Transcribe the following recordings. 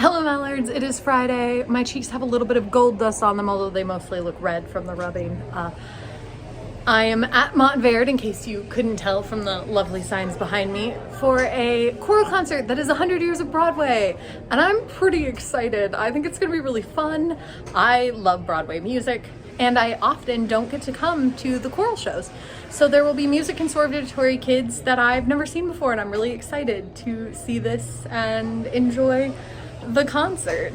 Hello Mallards, it is Friday. My cheeks have a little bit of gold dust on them, although they mostly look red from the rubbing. I am at Montverde, in case you couldn't tell from the lovely signs behind me, for a choral concert that is 100 years of Broadway. And I'm pretty excited. I think it's gonna be really fun. I love Broadway music, and I often don't get to come to the choral shows. So there will be music conservatory kids that I've never seen before, and I'm really excited to see this and enjoy the concert.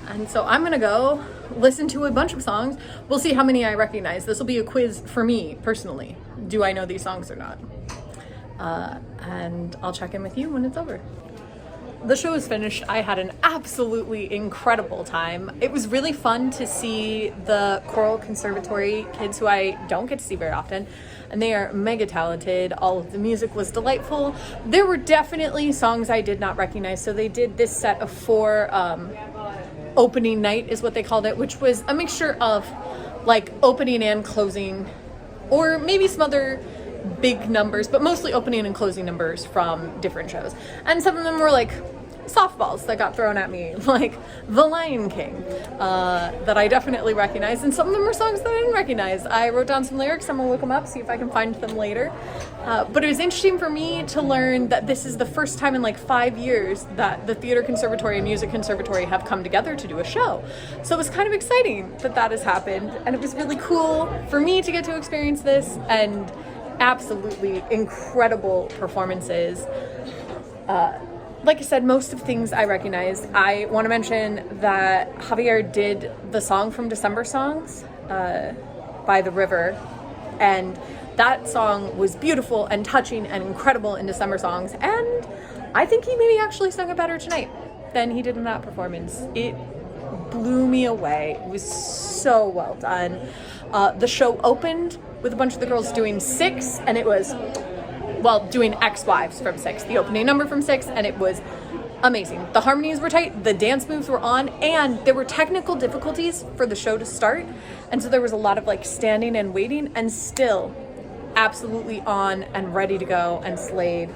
And so I'm gonna go listen to a bunch of songs. We'll see how many I recognize. This will be a quiz for me personally. Do I know these songs or not? And I'll check in with you when it's over. The show is finished. I had an absolutely incredible time. It was really fun to see the choral conservatory kids who I don't get to see very often, and they are mega talented. All of the music was delightful. There were definitely songs I did not recognize, so they did this set of 4 opening night is what they called it, which was a mixture of like opening and closing, or maybe some other big numbers, but mostly opening and closing numbers from different shows. And some of them were like softballs that got thrown at me, like The Lion King, that I definitely recognized, and some of them were songs that I didn't recognize. I wrote down some lyrics. I'm gonna look them up, see if I can find them later. But it was interesting for me to learn that this is the first time in like 5 years that the Theater Conservatory and Music Conservatory have come together to do a show. So it was kind of exciting that that has happened, and it was really cool for me to get to experience this, and absolutely incredible performances. Like I said, most of things I recognize. I want to mention that Javier did the song from December Songs, by the river, and that song was beautiful and touching and incredible in December Songs, and I think he maybe actually sung it better tonight than he did in that performance. It blew me away. It was so well done. The show opened with a bunch of the girls doing Six, and it was, well, doing Ex-Wives from Six, the opening number from Six, and it was amazing. The harmonies were tight, the dance moves were on, and there were technical difficulties for the show to start, and so there was a lot of like standing and waiting, and still absolutely on and ready to go and slayed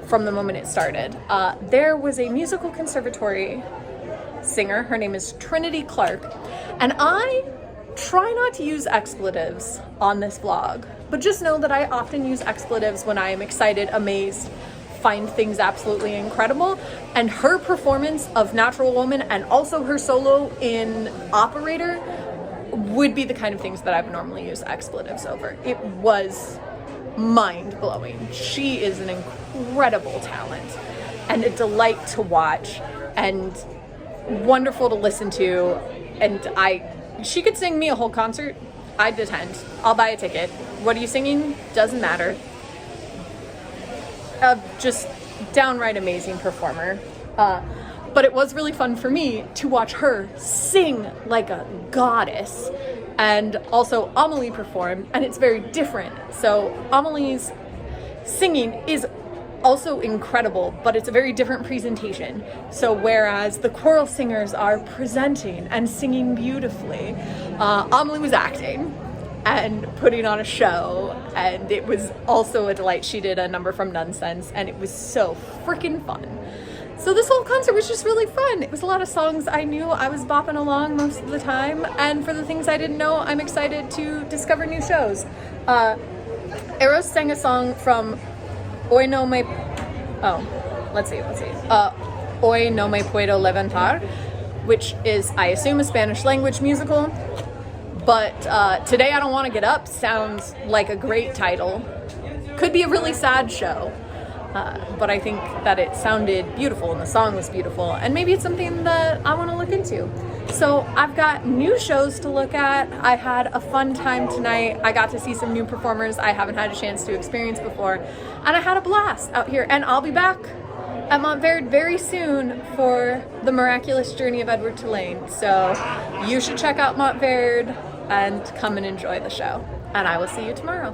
from the moment it started. There was a musical conservatory singer, her name is Trinity Clark, and I try not to use expletives on this vlog, but just know that I often use expletives when I am excited, amazed, find things absolutely incredible, and her performance of Natural Woman and also her solo in Operator would be the kind of things that I would normally use expletives over. It was mind-blowing. She is an incredible talent and a delight to watch and wonderful to listen to, and she could sing me a whole concert. I'd attend. I'll buy a ticket. What are you singing? Doesn't matter. Just downright amazing performer. But it was really fun for me to watch her sing like a goddess, and also Amelie perform, and it's very different. So Amelie's singing is also incredible, but it's a very different presentation. So whereas the choral singers are presenting and singing beautifully, Amelie was acting and putting on a show, and it was also a delight. She did a number from Nonsense, and it was so freaking fun. So this whole concert was just really fun. It was a lot of songs I knew. I was bopping along most of the time, and for the things I didn't know, I'm excited to discover new shows. Eros sang a song from Hoy no me puedo levantar, which is, I assume, a Spanish language musical. But Today I Don't Want to Get Up sounds like a great title. Could be a really sad show, but I think that it sounded beautiful and the song was beautiful, and maybe it's something that I want to look into. So I've got new shows to look at. I had a fun time tonight. I got to see some new performers I haven't had a chance to experience before, and I had a blast out here, and I'll be back at Montverde very soon for the miraculous journey of Edward Tulane. So you should check out Montverde and come and enjoy the show, and I will see you tomorrow.